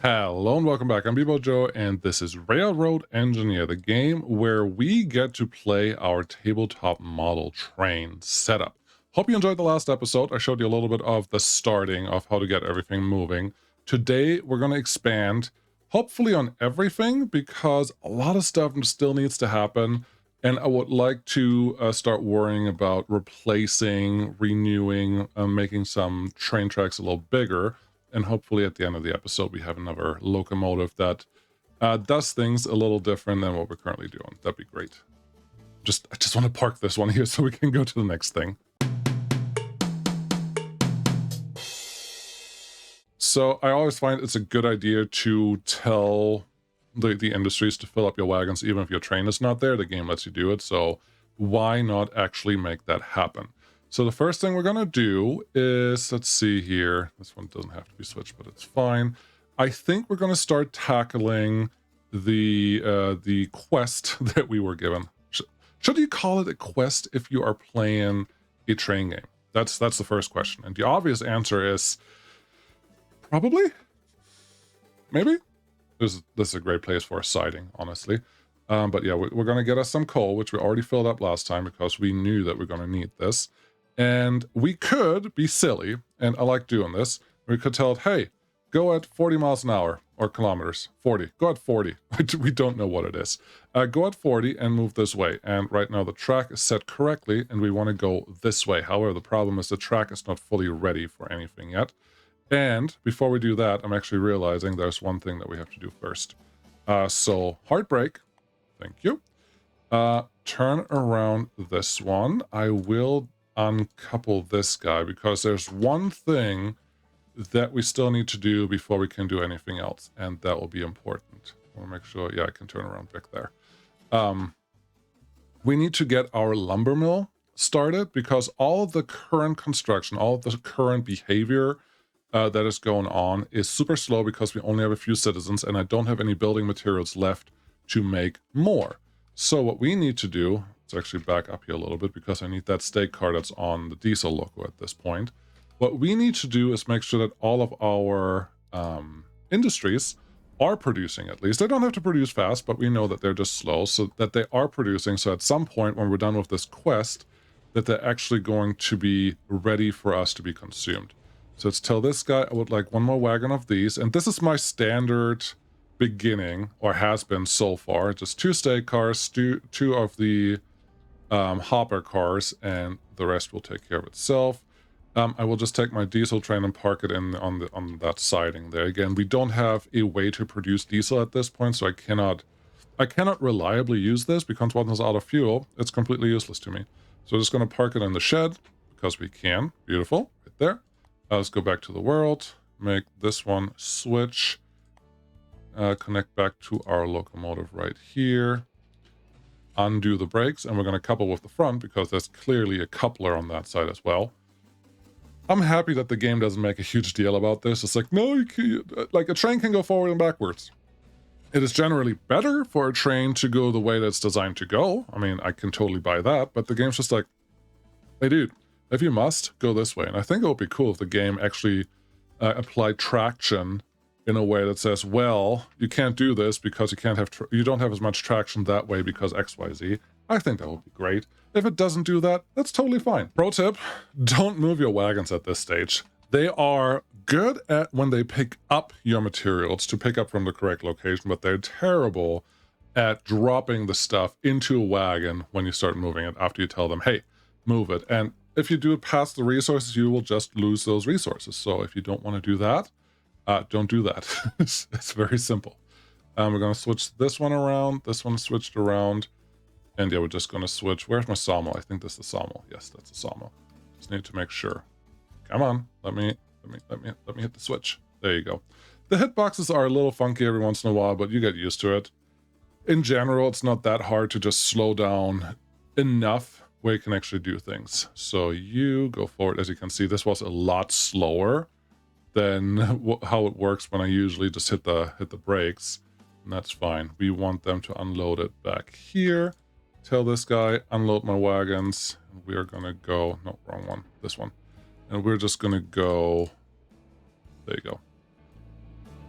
Hello and welcome back. I'm Bebo Joe, and this is Railroad Engineer, the game where we get to play our tabletop model train setup. Hope you enjoyed the last episode. I showed you a little bit of the starting of how to get everything moving. Today, we're going to expand, hopefully on everything, because a lot of stuff still needs to happen, and I would like to start worrying about replacing, renewing, making some train tracks a little bigger. And hopefully at the end of the episode, we have another locomotive that does things a little different than what we're currently doing. That'd be great. I just want to park this one here so we can go to the next thing. So I always find it's a good idea to tell the industries to fill up your wagons, even if your train is not there. The game lets you do it. So why not actually make that happen? So the first thing we're going to do is, let's see here. This one doesn't have to be switched, but it's fine. I think we're going to start tackling the quest that we were given. Should you call it a quest if you are playing a train game? That's the first question. And the obvious answer is probably, maybe. This is a great place for a siding, honestly. But yeah, we're going to get us some coal, which we already filled up last time because we knew that we're going to need this. And we could be silly, and I like doing this. We could tell it, hey, go at 40 miles an hour, or kilometers, 40. Go at 40. We don't know what it is. Go at 40 and move this way. And right now the track is set correctly, and we want to go this way. However, the problem is the track is not fully ready for anything yet. And before we do that, I'm actually realizing there's one thing that we have to do first. So hard brake. Thank you. Turn around this one. I will uncouple this guy because there's one thing that we still need to do before we can do anything else, and that will be important. I want to make sure, yeah, I can turn around back there. We need to get our lumber mill started because all of the current construction, all of the current behavior that is going on is super slow because we only have a few citizens and I don't have any building materials left to make more. So what we need to do, let's actually back up here a little bit because I need that stake car that's on the diesel loco at this point. What we need to do is make sure that all of our industries are producing at least. They don't have to produce fast, but we know that they're just slow, so that they are producing. So at some point when we're done with this quest, that they're actually going to be ready for us to be consumed. So let's tell this guy I would like one more wagon of these. And this is my standard beginning, or has been so far. Just 2 stake cars, two of the hopper cars, and the rest will take care of itself. I will just take my diesel train and park it in on that siding there. Again, we don't have a way to produce diesel at this point, so I cannot reliably use this because once it's out of fuel, it's completely useless to me. So I'm just going to park it in the shed because we can. Beautiful, right there. Let's go back to the world, make this one switch, connect back to our locomotive right here, undo the brakes, and we're going to couple with the front because there's clearly a coupler on that side as well. I'm happy that the game doesn't make a huge deal about this. It's like, no, you can't, like a train can go forward and backwards. It is generally better for a train to go the way that it's designed to go. I mean, I can totally buy that, but the game's just like, hey dude, if you must, go this way. And I think it would be cool if the game actually applied traction in a way that says, well, you can't do this because you don't have as much traction that way because XYZ. I think that would be great. If it doesn't do that, that's totally fine. Pro tip, don't move your wagons at this stage. They are good at when they pick up your materials to pick up from the correct location, but they're terrible at dropping the stuff into a wagon when you start moving it after you tell them, hey, move it. And if you do it past the resources, you will just lose those resources. So if you don't want to do that, don't do that. It's very simple. We're going to switch this one around. This one switched around. And yeah, we're just going to switch. Where's my sawmill? I think this is the sawmill. Yes, that's the sawmill. Just need to make sure. Come on. Let me hit the switch. There you go. The hitboxes are a little funky every once in a while, but you get used to it. In general, it's not that hard to just slow down enough where you can actually do things. So you go forward. As you can see, this was a lot slower than how it works when I usually just hit the brakes. And that's fine. We want them to unload it back here. Tell this guy, unload my wagons. We are going to go, no, wrong one, this one. And we're just going to go, there you go.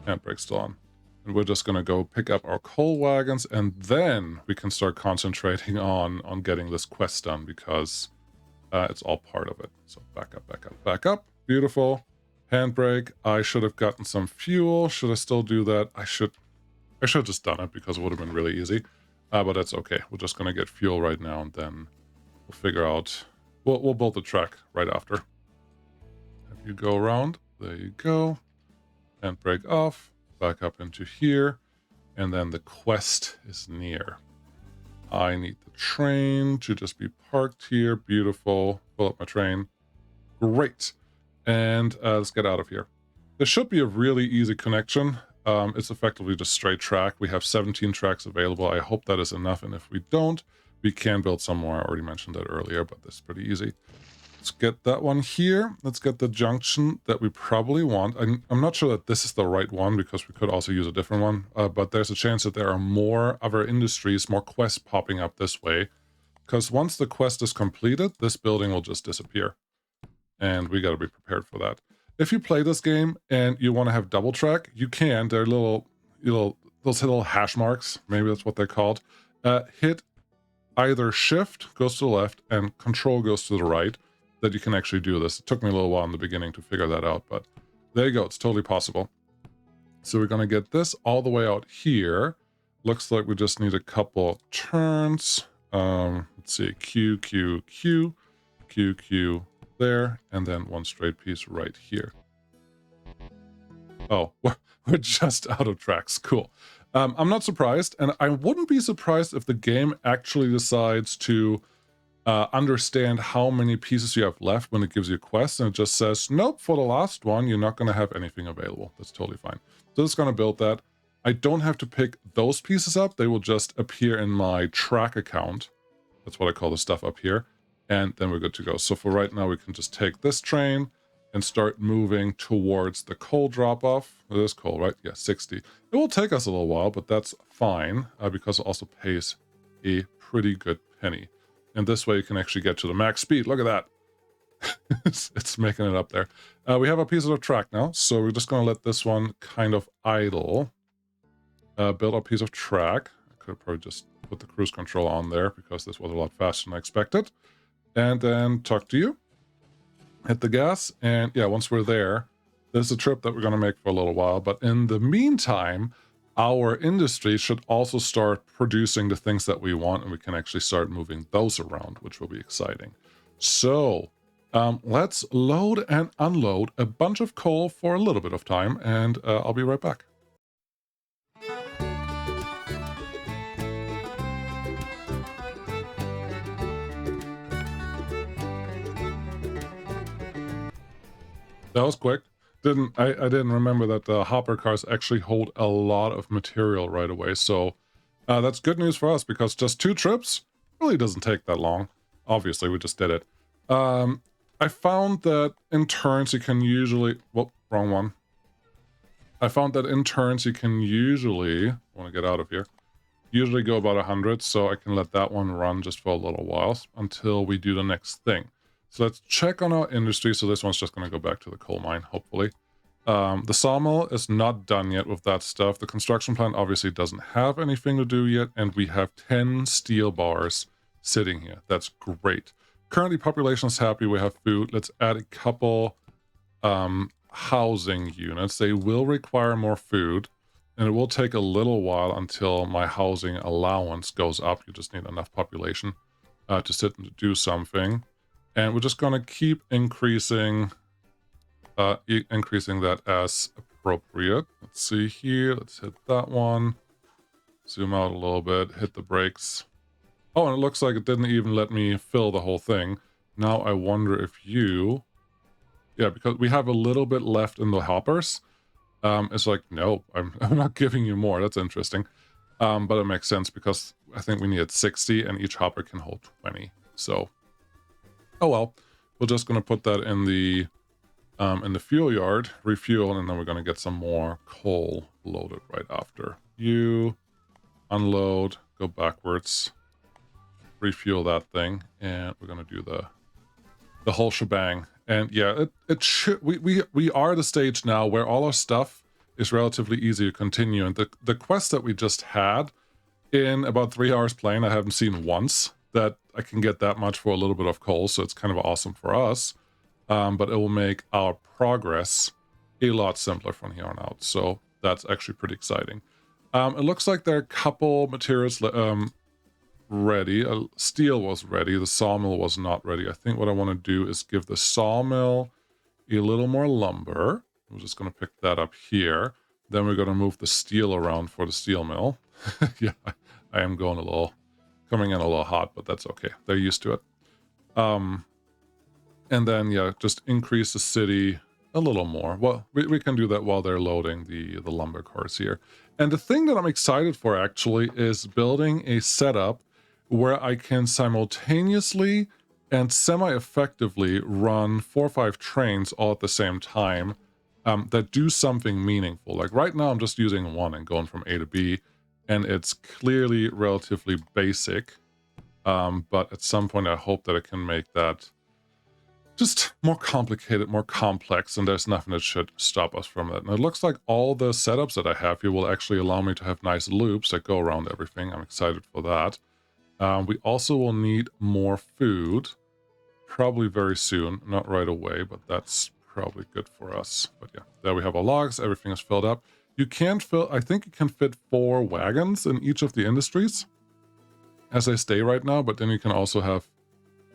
Handbrake still on. And we're just gonna go pick up our coal wagons, and then we can start concentrating on getting this quest done, because it's all part of it. So back up, back up, back up. Beautiful. Handbrake. I should have gotten some fuel. Should I still do that? I should have just done it, because it would have been really easy. But that's okay. We're just gonna get fuel right now, and then we'll figure out. We'll build the track right after. If you go around, there you go. Handbrake off. Back up into here, and then the quest is near. I need the train to just be parked here. Beautiful. Pull up my train. Great. And let's get out of here. This should be a really easy connection. It's effectively just straight track. We have 17 tracks available. I hope that is enough, and if we don't, we can build some more. I already mentioned that earlier, but this is pretty easy. Let's get that one here. Let's get the junction that we probably want. I'm not sure that this is the right one, because we could also use a different one, but there's a chance that there are more other industries, more quests popping up this way, because once the quest is completed, this building will just disappear, and we got to be prepared for that. If you play this game and you want to have double track, you can. They're those little hash marks, maybe that's what they're called. Hit either shift goes to the left and control goes to the right, that you can actually do this. It took me a little while in the beginning to figure that out, but there you go. It's totally possible. So we're going to get this all the way out here. Looks like we just need a couple turns. Let's see, Q, Q, Q, Q, Q there, and then one straight piece right here. Oh, we're just out of tracks. Cool. I'm not surprised, and I wouldn't be surprised if the game actually decides to understand how many pieces you have left when it gives you a quest, and it just says, nope, for the last one, you're not going to have anything available. That's totally fine. So it's going to build that. I don't have to pick those pieces up. They will just appear in my track account. That's what I call the stuff up here. And then we're good to go. So for right now, we can just take this train and start moving towards the coal drop-off. It is coal, right? Yeah, 60. It will take us a little while, but that's fine, because it also pays a pretty good penny. And this way you can actually get to the max speed. Look at that. it's making it up there. We have a piece of the track now, so we're just going to let this one kind of idle. Build a piece of track. I could have probably just put the cruise control on there, because this was a lot faster than I expected. And then talk to you. Hit the gas, and yeah, once we're there, this is a trip that we're going to make for a little while. But in the meantime, our industry should also start producing the things that we want, and we can actually start moving those around, which will be exciting. So let's load and unload a bunch of coal for a little bit of time, and I'll be right back. That was quick. I didn't remember that the hopper cars actually hold a lot of material right away. So that's good news for us, because just 2 trips really doesn't take that long. Obviously, we just did it. I found that in turns you can usually... Whoop, wrong one. I found that in turns you can usually... I want to get out of here. Usually go about 100, so I can let that one run just for a little while until we do the next thing. So let's check on our industry. So this one's just going to go back to the coal mine, hopefully. The sawmill is not done yet with that stuff. The construction plant obviously doesn't have anything to do yet, and we have 10 steel bars sitting here. That's great. Currently, population is happy. We have food. Let's add a couple housing units. They will require more food, and it will take a little while until my housing allowance goes up. You just need enough population to sit and do something. And we're just going to keep increasing that as appropriate. Let's see here. Let's hit that one. Zoom out a little bit. Hit the brakes. Oh, and it looks like it didn't even let me fill the whole thing. Now I wonder if you... Yeah, because we have a little bit left in the hoppers. It's like, no, I'm not giving you more. That's interesting. But it makes sense, because I think we needed 60 and each hopper can hold 20. So... Oh well, we're just going to put that in the fuel yard, refuel, and then we're going to get some more coal loaded right after. You unload, go backwards, refuel that thing, and we're going to do the whole shebang. And yeah, it should, we are at a stage now where all our stuff is relatively easy to continue. And the quest that we just had, in about 3 hours playing, I haven't seen once that I can get that much for a little bit of coal, so it's kind of awesome for us. But it will make our progress a lot simpler from here on out, so that's actually pretty exciting. It looks like there are a couple materials ready. Steel was ready, the sawmill was not ready. I think what I want to do is give the sawmill a little more lumber. I'm just going to pick that up here. Then we're going to move the steel around for the steel mill. Yeah, I am coming in a little hot, but that's okay. They're used to it. And then, yeah, just increase the city a little more. Well, we can do that while they're loading the lumber cars here. And the thing that I'm excited for, actually, is building a setup where I can simultaneously and semi-effectively run 4 or 5 trains all at the same time that do something meaningful. Like right now, I'm just using one and going from A to B, and it's clearly relatively basic. But at some point, I hope that I can make that just more complicated, more complex, and there's nothing that should stop us from that. And it looks like all the setups that I have here will actually allow me to have nice loops that go around everything. I'm excited for that. We also will need more food, probably very soon, not right away, but that's probably good for us. But yeah, there we have our logs, everything is filled up. You can't fill, I think you can fit 4 wagons in each of the industries as they stay right now, but then you can also have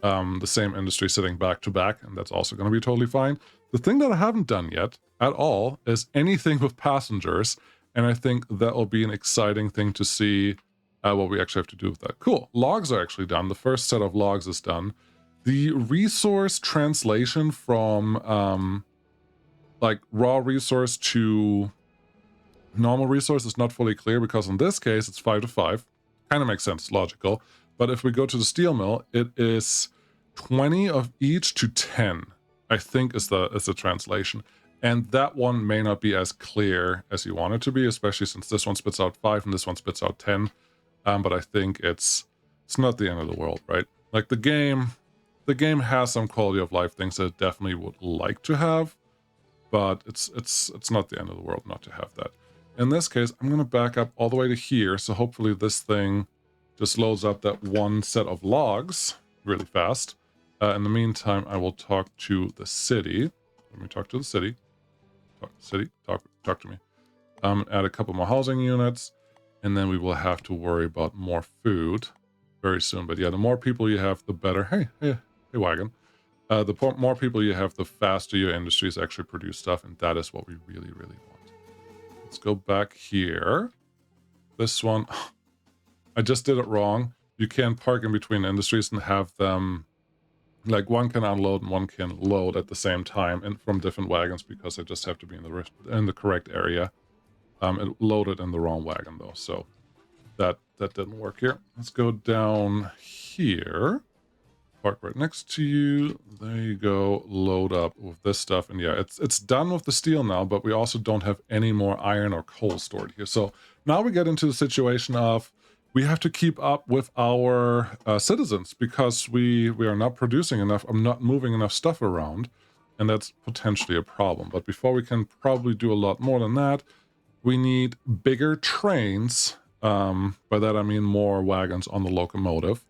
the same industry sitting back to back, and that's also going to be totally fine. The thing that I haven't done yet at all is anything with passengers, and I think that will be an exciting thing to see what we actually have to do with that. Cool. Logs are actually done. The first set of logs is done. The resource translation from like raw resource to normal resource is not fully clear, because in this case it's 5 to 5. Kind of makes sense, logical. But if we go to the steel mill, it is 20 of each to 10, I think is the translation. And that one may not be as clear as you want it to be, especially since this one spits out 5 and this one spits out 10. But I think it's not the end of the world, right? Like the game has some quality of life things that it definitely would like to have, but it's not the end of the world not to have that. In this case, I'm going to back up all the way to here, so hopefully this thing just loads up that one set of logs really fast. In the meantime, I will talk to the city. Let me talk to the city. Talk to me. Add a couple more housing units, and then we will have to worry about more food very soon. But yeah, the more people you have, the better. Hey, wagon. The more people you have, the faster your industries actually produce stuff, and that is what we really, really want. Let's go back here. This one, I just did it wrong. You can't park in between industries and have them, like one can unload and one can load at the same time and from different wagons, because I just have to be in the correct area. It loaded in the wrong wagon though, so that didn't work here. Let's go down here. Park right next to you. There you go. Load up with this stuff. And yeah, it's done with the steel now, but we also don't have any more iron or coal stored here. So now we get into the situation of we have to keep up with our citizens, because we are not producing enough. I'm not moving enough stuff around, and that's potentially a problem. But before we can probably do a lot more than that, we need bigger trains. By that I mean more wagons on the locomotive.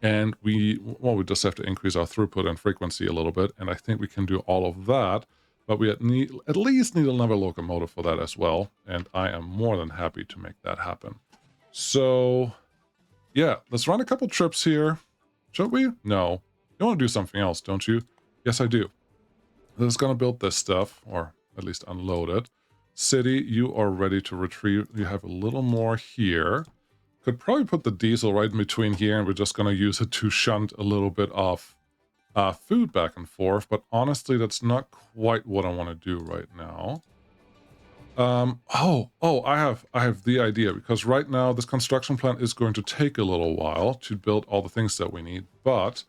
And we just have to increase our throughput and frequency a little bit, and I think we can do all of that, but we at least need another locomotive for that as well, and I am more than happy to make that happen. So, yeah, let's run a couple trips here. Should we? No. You want to do something else, don't you? Yes, I do. I'm just going to build this stuff, or at least unload it. City, you are ready to retrieve. You have a little more here. Could probably put the diesel right in between here, and we're just going to use it to shunt a little bit of food back and forth. But honestly, that's not quite what I want to do right now. I have the idea, because right now this construction plant is going to take a little while to build all the things that we need. But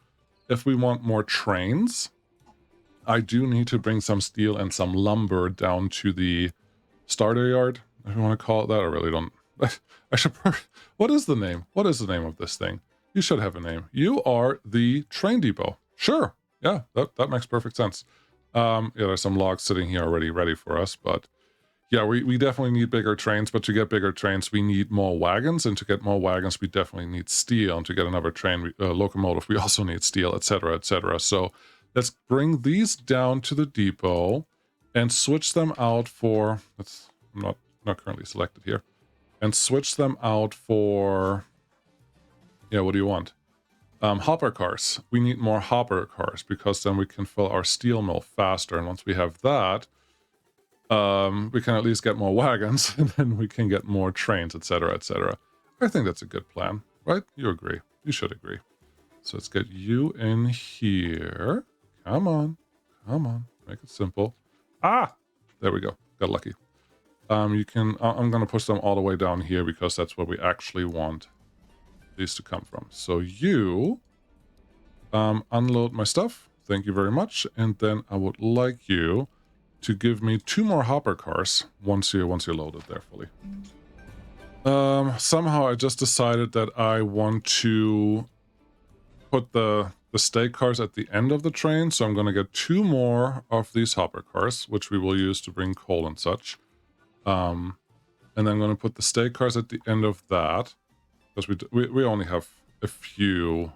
if we want more trains, I do need to bring some steel and some lumber down to the starter yard, if you want to call it that. I really don't. I should. What is the name? What is the name of this thing? You should have a name. You are the train depot. Sure. Yeah, that makes perfect sense. Yeah, there's some logs sitting here already ready for us, but Yeah, we definitely need bigger trains, but to get bigger trains, we need more wagons, and to get more wagons, we definitely need steel, and to get another train, locomotive, we also need steel, etc., etc. So let's bring these down to the depot and switch them out for, I'm not currently selected here, and switch them out for, yeah, what do you want? Hopper cars. We need more hopper cars because then we can fill our steel mill faster, and once we have that, we can at least get more wagons, and then we can get more trains, etc., etc. I think that's a good plan, right? You agree. You should agree. So let's get you in here. Come on. Come on. Make it simple. Ah! There we go. Got lucky. You can... I'm going to push them all the way down here because that's where we actually want these to come from. So you... unload my stuff. Thank you very much. And then I would like you to give me 2 more hopper cars once you're loaded there fully. Somehow I just decided that I want to put the stake cars at the end of the train, so I'm going to get 2 more of these hopper cars, which we will use to bring coal and such. And then I'm going to put the stake cars at the end of that, because we only have a few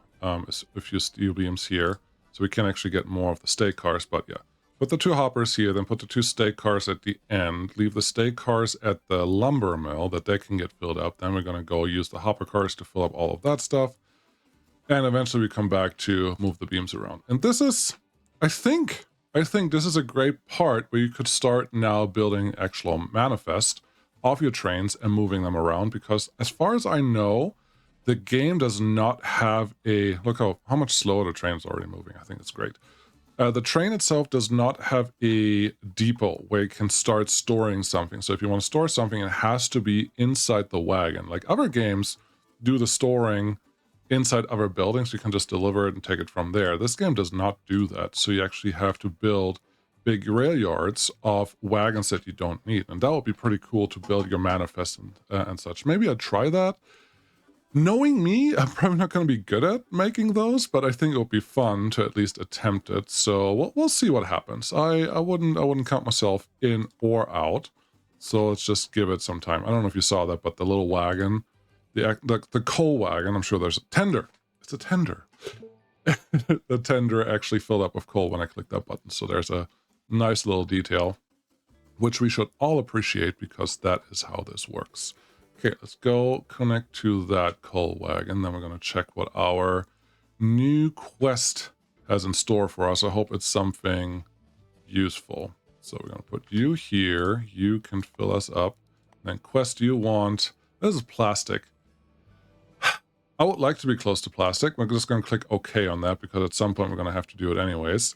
steel beams here, so we can actually get more of the stake cars, but yeah. Put the 2 hoppers here, then put the 2 stake cars at the end. Leave the stake cars at the lumber mill that they can get filled up. Then we're going to go use the hopper cars to fill up all of that stuff. And eventually we come back to move the beams around. And this is, I think this is a great part where you could start now building actual manifest of your trains and moving them around. Because as far as I know, the game does not have a... Look how much slower the train is already moving. I think it's great. The train itself does not have a depot where you can start storing something. So if you want to store something, it has to be inside the wagon. Like other games do the storing inside other buildings. You can just deliver it and take it from there. This game does not do that. So you actually have to build big rail yards of wagons that you don't need. And that would be pretty cool to build your manifest and such. Maybe I'd try that. Knowing me, I'm probably not going to be good at making those, but I think it would be fun to at least attempt it. So we'll see what happens. I wouldn't count myself in or out. So let's just give it some time. I don't know if you saw that, but the little wagon, the coal wagon, I'm sure there's a tender. It's a tender. The tender actually filled up with coal when I clicked that button. So there's a nice little detail, which we should all appreciate because that is how this works. Okay, let's go connect to that coal wagon. Then we're going to check what our new quest has in store for us. I hope it's something useful. So we're going to put you here. You can fill us up. Then quest you want. This is plastic. I would like to be close to plastic. We're just going to click OK on that because at some point we're going to have to do it anyways.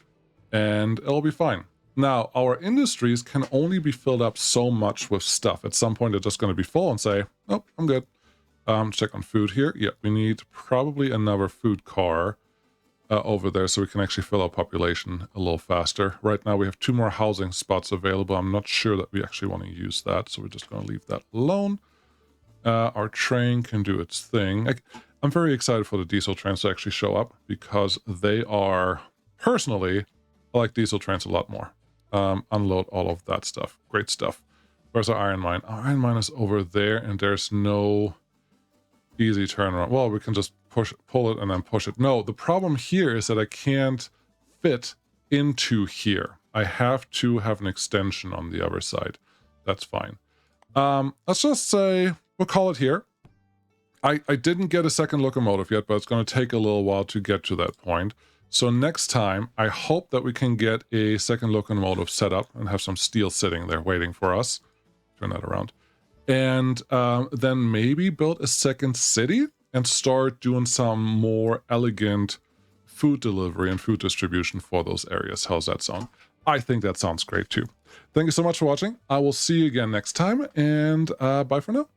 And it'll be fine. Now, our industries can only be filled up so much with stuff. At some point, they're just going to be full and say, nope, I'm good. Check on food here. Yeah, we need probably another food car over there so we can actually fill our population a little faster. Right now, we have 2 more housing spots available. I'm not sure that we actually want to use that, so we're just going to leave that alone. Our train can do its thing. I'm very excited for the diesel trains to actually show up because they are, personally, I like diesel trains a lot more. Unload all of that stuff. Great stuff. Where's our iron mine? Our iron mine is over there, and there's no easy turnaround. Well, we can just pull it and then push it. No, the problem here is that I can't fit into here. I have to have an extension on the other side. That's fine. Let's just say we'll call it here. I didn't get a second locomotive yet, but it's going to take a little while to get to that point. So next time, I hope that we can get a second locomotive set up and have some steel sitting there waiting for us. Turn that around. And then maybe build a second city and start doing some more elegant food delivery and food distribution for those areas. How's that sound? I think that sounds great too. Thank you so much for watching. I will see you again next time, and bye for now.